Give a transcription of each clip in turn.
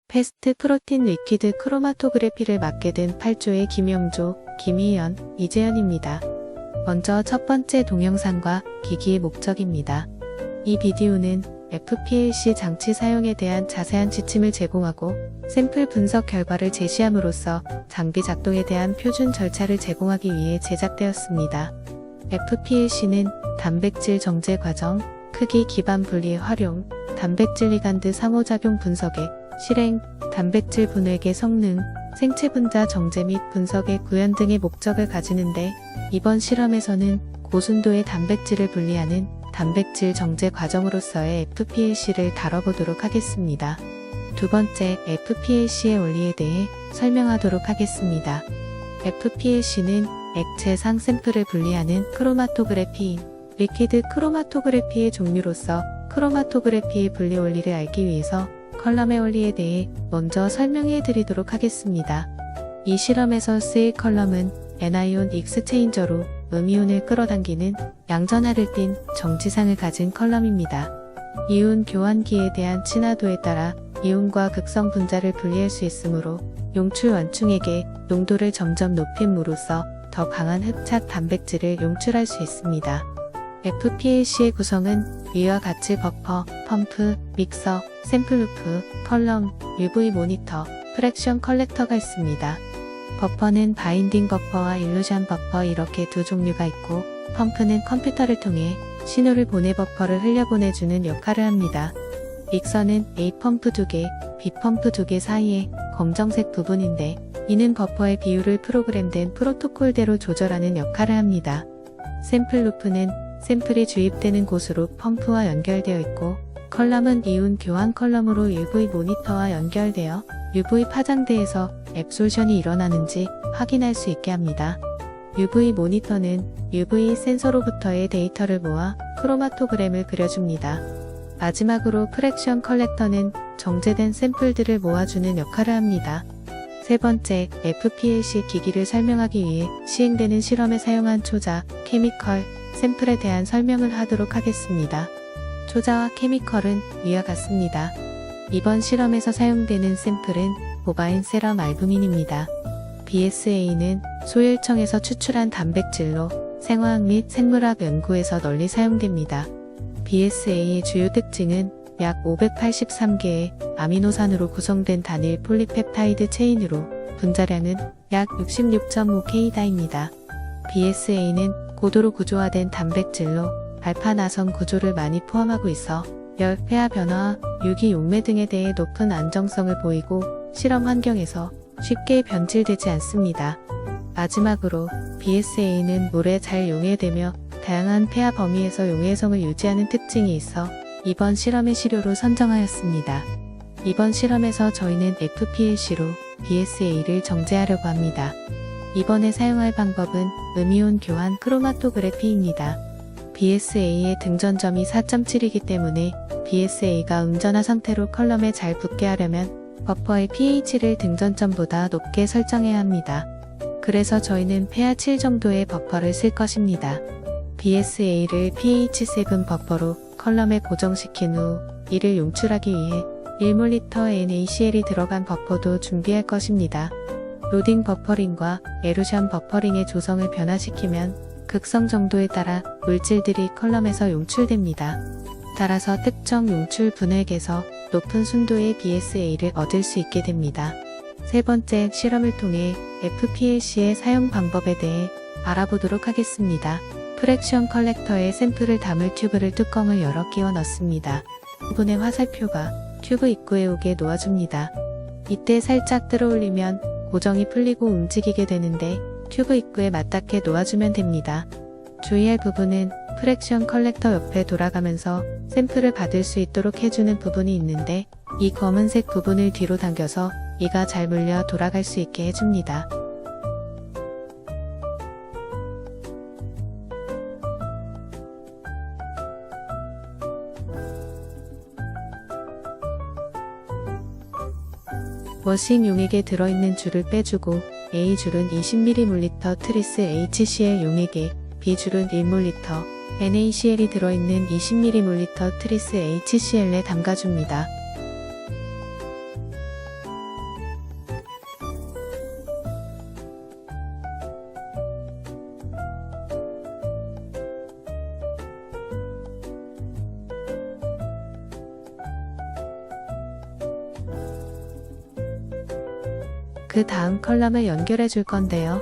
패스트 프로틴 리퀴드 크로마토그래피를 맡게 된 8조의 김영조, 김희연, 이재현입니다. 먼저 첫 번째 동영상과 기기의 목적입니다. 이 비디오는 FPLC 장치 사용에 대한 자세한 지침을 제공하고 샘플 분석 결과를 제시함으로써 장비 작동에 대한 표준 절차를 제공하기 위해 제작되었습니다. FPLC는 단백질 정제 과정, 크기 기반 분리의 활용, 단백질 리간드 상호작용 분석의 실행, 단백질 분해의 성능, 생체 분자 정제 및 분석의 구현 등의 목적을 가지는데 이번 실험에서는 고순도의 단백질을 분리하는 단백질 정제 과정으로서의 FPLC를 다뤄보도록 하겠습니다. 두 번째, FPLC의 원리에 대해 설명하도록 하겠습니다. FPLC는 액체상 샘플을 분리하는 크로마토그래피인 리퀴드 크로마토그래피의 종류로서 크로마토그래피의 분리 원리를 알기 위해서 컬럼의 원리에 대해 먼저 설명해 드리도록 하겠습니다. 이 실험에서 쓰일 컬럼은 애나이온 익스체인저로 음이온을 끌어당기는 양전하를 띤 정지상을 가진 컬럼입니다. 이온 교환기에 대한 친화도에 따라 이온과 극성 분자를 분리할 수 있으므로 용출 완충액의 농도를 점점 높임으로써 더 강한 흡착 단백질을 용출할 수 있습니다. FPLC의 구성은 위와 같이 버퍼, 펌프, 믹서, 샘플 루프, 컬럼, UV 모니터, 프랙션 컬렉터가 있습니다. 버퍼는 바인딩 버퍼와 일루전 버퍼 이렇게 두 종류가 있고 펌프는 컴퓨터를 통해 신호를 보내 버퍼를 흘려보내주는 역할을 합니다. 믹서는 A 펌프 2개, B 펌프 2개 사이의 검정색 부분인데 이는 버퍼의 비율을 프로그램된 프로토콜대로 조절하는 역할을 합니다. 샘플 루프는 샘플이 주입되는 곳으로 펌프와 연결되어 있고 컬럼은 이온 교환 컬럼으로 UV 모니터와 연결되어 UV 파장대에서 앱솔션이 일어나는지 확인할 수 있게 합니다. UV 모니터는 UV 센서로부터의 데이터를 모아 크로마토그램을 그려줍니다. 마지막으로 프랙션 컬렉터는 정제된 샘플들을 모아주는 역할을 합니다. 세 번째, FPLC 기기를 설명하기 위해 시행되는 실험에 사용한 초자, 케미컬, 샘플에 대한 설명을 하도록 하겠습니다. 초자와 케미컬은 위와 같습니다. 이번 실험에서 사용되는 샘플은 보바인 세럼 알부민입니다. BSA는 소열청에서 추출한 단백질로 생화학 및 생물학 연구에서 널리 사용됩니다. BSA의 주요 특징은 약 583개의 아미노산으로 구성된 단일 폴리펩타이드 체인으로 분자량은 약 66.5K다입니다. BSA는 고도로 구조화된 단백질로 알파나선 구조를 많이 포함하고 있어 열, 폐하 변화와 유기 용매 등에 대해 높은 안정성을 보이고 실험 환경에서 쉽게 변질되지 않습니다. 마지막으로 BSA는 물에 잘 용해되며 다양한 폐하 범위에서 용해성을 유지하는 특징이 있어 이번 실험의 시료로 선정하였습니다. 이번 실험에서 저희는 FPLC로 BSA를 정제하려고 합니다. 이번에 사용할 방법은 음이온 교환 크로마토그래피입니다. BSA의 등전점이 4.7이기 때문에 BSA가 음전화 상태로 컬럼에 잘 붙게 하려면 버퍼의 pH를 등전점보다 높게 설정해야 합니다. 그래서 저희는 폐하 7 정도의 버퍼를 쓸 것입니다. BSA를 pH 7 버퍼로 컬럼에 고정시킨 후 이를 용출하기 위해 1ml NaCl이 들어간 버퍼도 준비할 것입니다. 로딩 버퍼링과 에루션 버퍼링의 조성을 변화시키면 극성 정도에 따라 물질들이 컬럼에서 용출됩니다. 따라서 특정 용출 분액에서 높은 순도의 BSA를 얻을 수 있게 됩니다. 세 번째, 실험을 통해 FPLC의 사용 방법에 대해 알아보도록 하겠습니다. 프랙션 컬렉터에 샘플을 담을 튜브를 뚜껑을 열어 끼워 넣습니다. 부분의 화살표가 튜브 입구에 오게 놓아줍니다. 이때 살짝 들어올리면 고정이 풀리고 움직이게 되는데 튜브 입구에 맞닿게 놓아주면 됩니다. 주의할 부분은 프랙션 컬렉터 옆에 돌아가면서 샘플을 받을 수 있도록 해주는 부분이 있는데 이 검은색 부분을 뒤로 당겨서 이가 잘 물려 돌아갈 수 있게 해줍니다. 워싱 용액에 들어있는 줄을 빼주고 A줄은 20ml 트리스 HCl 용액에 B줄은 1ml NaCl이 들어있는 20ml 트리스 HCl에 담가줍니다. 그 다음 컬럼을 연결해 줄 건데요.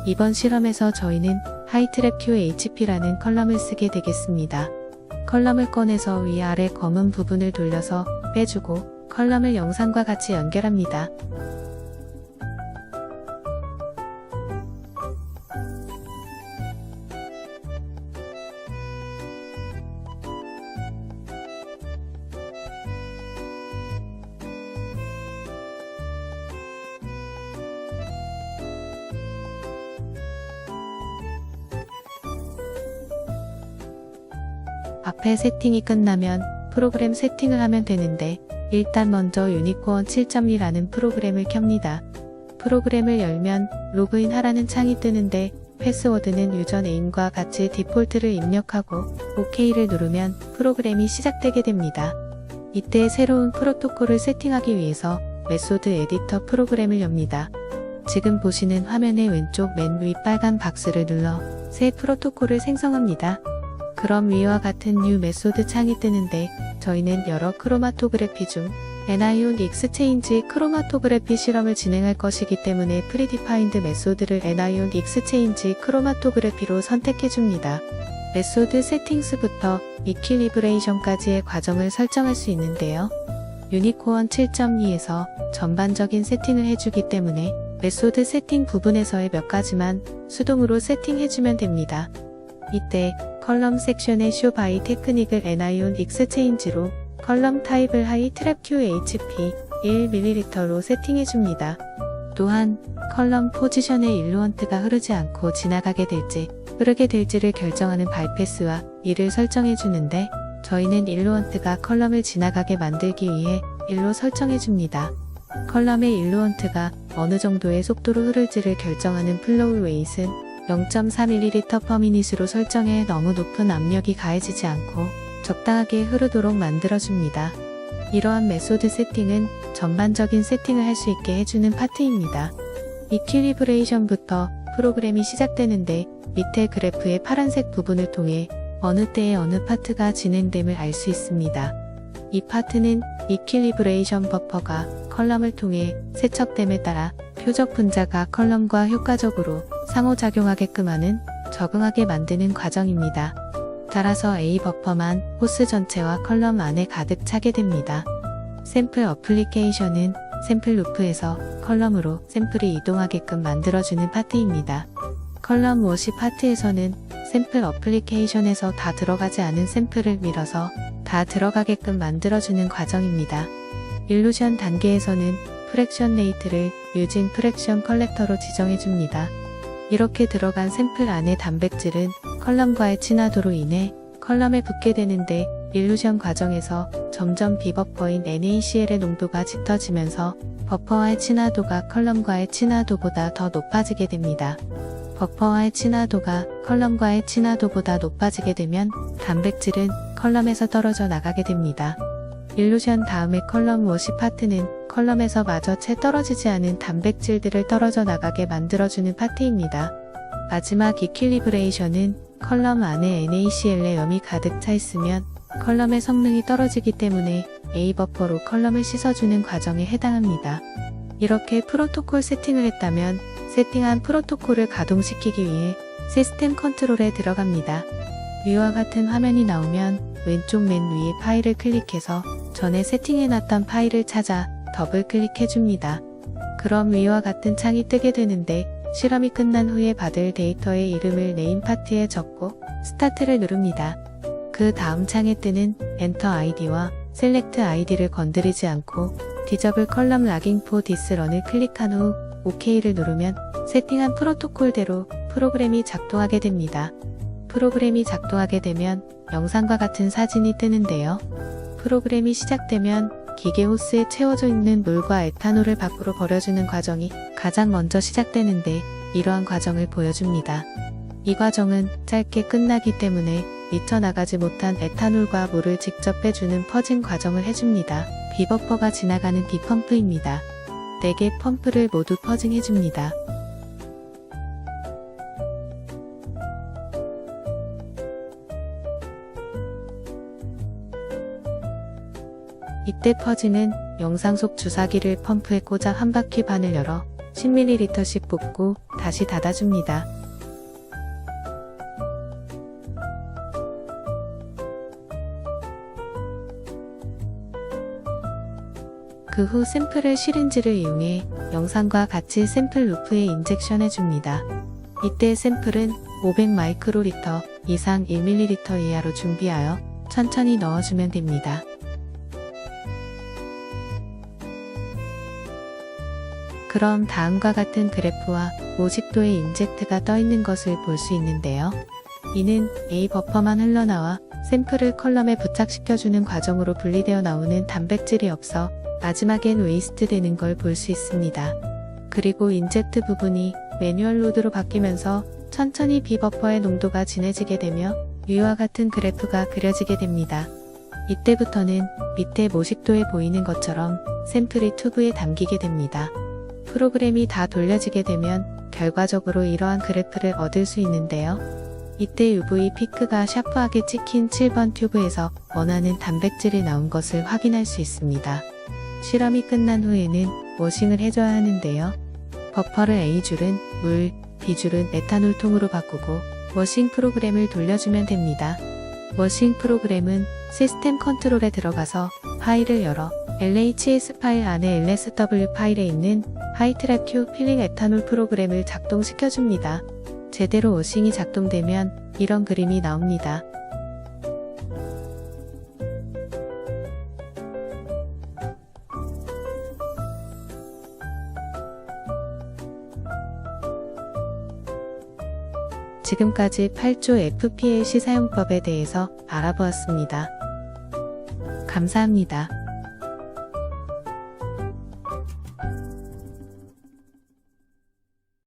이번 실험에서 저희는 하이트랩 QHP라는 컬럼을 쓰게 되겠습니다. 컬럼을 꺼내서 위아래 검은 부분을 돌려서 빼주고 컬럼을 영상과 같이 연결합니다. 앞에 세팅이 끝나면 프로그램 세팅을 하면 되는데 일단 먼저 유니코언 7.2라는 프로그램을 켭니다. 프로그램을 열면 로그인 하라는 창이 뜨는데 패스워드는 유저네임과 같이 디폴트를 입력하고 OK를 누르면 프로그램이 시작되게 됩니다. 이때 새로운 프로토콜을 세팅하기 위해서 메소드 에디터 프로그램을 엽니다. 지금 보시는 화면의 왼쪽 맨 위 빨간 박스를 눌러 새 프로토콜을 생성합니다. 그럼 위와 같은 뉴 메소드 창이 뜨는데 저희는 여러 크로마토그래피 중 anion exchange 크로마토그래피 실험을 진행할 것이기 때문에 프리디파인드 메소드를 anion exchange 크로마토그래피로 선택해줍니다. 메소드 세팅스부터 이퀄리브레이션까지의 과정을 설정할 수 있는데요. 유니코언 7.2에서 전반적인 세팅을 해주기 때문에 메소드 세팅 부분에서의 몇 가지만 수동으로 세팅해주면 됩니다. 이때 컬럼 섹션의 쇼 바이 테크닉을 anion exchange로 컬럼 타입을 하이 트랩 QHP 1ml로 세팅해줍니다. 또한 컬럼 포지션의 일루언트가 흐르지 않고 지나가게 될지 흐르게 될지를 결정하는 바이패스와 이를 설정해주는데 저희는 일루언트가 컬럼을 지나가게 만들기 위해 1로 설정해줍니다. 컬럼의 일루언트가 어느 정도의 속도로 흐를지를 결정하는 플로우 웨이트는 0.4ml/min으로 설정해 너무 높은 압력이 가해지지 않고 적당하게 흐르도록 만들어줍니다. 이러한 메소드 세팅은 전반적인 세팅을 할 수 있게 해주는 파트입니다. 이퀄리브레이션부터 프로그램이 시작되는데 밑에 그래프의 파란색 부분을 통해 어느 때에 어느 파트가 진행됨을 알 수 있습니다. 이 파트는 이퀄리브레이션 버퍼가 컬럼을 통해 세척됨에 따라 표적 분자가 컬럼과 효과적으로 상호작용하게끔 하는 적응하게 만드는 과정입니다. 따라서 A 버퍼만 호스 전체와 컬럼 안에 가득 차게 됩니다. 샘플 어플리케이션은 샘플 루프에서 컬럼으로 샘플이 이동하게끔 만들어주는 파트입니다. 컬럼 워시 파트에서는 샘플 어플리케이션에서 다 들어가지 않은 샘플을 밀어서 다 들어가게끔 만들어주는 과정입니다. 일루션 단계에서는 프랙션 레이트를 유진 프랙션 컬렉터로 지정해줍니다. 이렇게 들어간 샘플 안의 단백질은 컬럼과의 친화도로 인해 컬럼에 붙게 되는데 일루션 과정에서 점점 비버퍼인 NaCl의 농도가 짙어지면서 버퍼와의 친화도가 컬럼과의 친화도보다 더 높아지게 됩니다. 버퍼와의 친화도가 컬럼과의 친화도보다 높아지게 되면 단백질은 컬럼에서 떨어져 나가게 됩니다. 일루션 다음에 컬럼 워시 파트는 컬럼에서 마저 채 떨어지지 않은 단백질들을 떨어져 나가게 만들어주는 파트입니다. 마지막 이퀄리브레이션은 컬럼 안에 NaCl의 염이 가득 차 있으면 컬럼의 성능이 떨어지기 때문에 A버퍼로 컬럼을 씻어주는 과정에 해당합니다. 이렇게 프로토콜 세팅을 했다면 세팅한 프로토콜을 가동시키기 위해 시스템 컨트롤에 들어갑니다. 위와 같은 화면이 나오면 왼쪽 맨 위에 파일을 클릭해서 전에 세팅해놨던 파일을 찾아 더블 클릭해줍니다. 그럼 위와 같은 창이 뜨게 되는데 실험이 끝난 후에 받을 데이터의 이름을 네임 파트에 적고 스타트를 누릅니다. 그 다음 창에 뜨는 엔터 아이디와 셀렉트 아이디를 건드리지 않고 디저블 컬럼 락잉 포 디스 런을 클릭한 후 OK를 누르면 세팅한 프로토콜대로 프로그램이 작동하게 됩니다. 프로그램이 작동하게 되면 영상과 같은 사진이 뜨는데요. 프로그램이 시작되면 기계 호스에 채워져 있는 물과 에탄올을 밖으로 버려주는 과정이 가장 먼저 시작되는데 이러한 과정을 보여줍니다. 이 과정은 짧게 끝나기 때문에 미쳐 나가지 못한 에탄올과 물을 직접 빼주는 퍼징 과정을 해줍니다. 비버퍼가 지나가는 비펌프입니다. 4개 펌프를 모두 퍼징해줍니다. 이때 퍼징은 영상 속 주사기를 펌프에 꽂아 한 바퀴 반을 열어 10ml씩 붓고 다시 닫아줍니다. 그 후 샘플을 시린지를 이용해 영상과 같이 샘플 루프에 인젝션해줍니다. 이때 샘플은 500 마이크로리터 이상 1ml 이하로 준비하여 천천히 넣어주면 됩니다. 그럼 다음과 같은 그래프와 50도의 인젝트가 떠있는 것을 볼 수 있는데요. 이는 A 버퍼만 흘러나와 샘플을 컬럼에 부착시켜주는 과정으로 분리되어 나오는 단백질이 없어 마지막엔 웨이스트 되는 걸 볼 수 있습니다. 그리고 인젝트 부분이 매뉴얼 로드로 바뀌면서 천천히 비버퍼의 농도가 진해지게 되며 위와 같은 그래프가 그려지게 됩니다. 이때부터는 밑에 50도에 보이는 것처럼 샘플이 튜브에 담기게 됩니다. 프로그램이 다 돌려지게 되면 결과적으로 이러한 그래프를 얻을 수 있는데요. 이때 UV 피크가 샤프하게 찍힌 7번 튜브에서 원하는 단백질이 나온 것을 확인할 수 있습니다. 실험이 끝난 후에는 워싱을 해줘야 하는데요. 버퍼를 A줄은 물, B줄은 에탄올 통으로 바꾸고 워싱 프로그램을 돌려주면 됩니다. 워싱 프로그램은 시스템 컨트롤에 들어가서 파일을 열어 LHS 파일 안에 LSW 파일에 있는 하이트랩 필링 에탄올 프로그램을 작동시켜줍니다. 제대로 워싱이 작동되면 이런 그림이 나옵니다. 지금까지 8조 FPLC 사용법에 대해서 알아보았습니다. 감사합니다.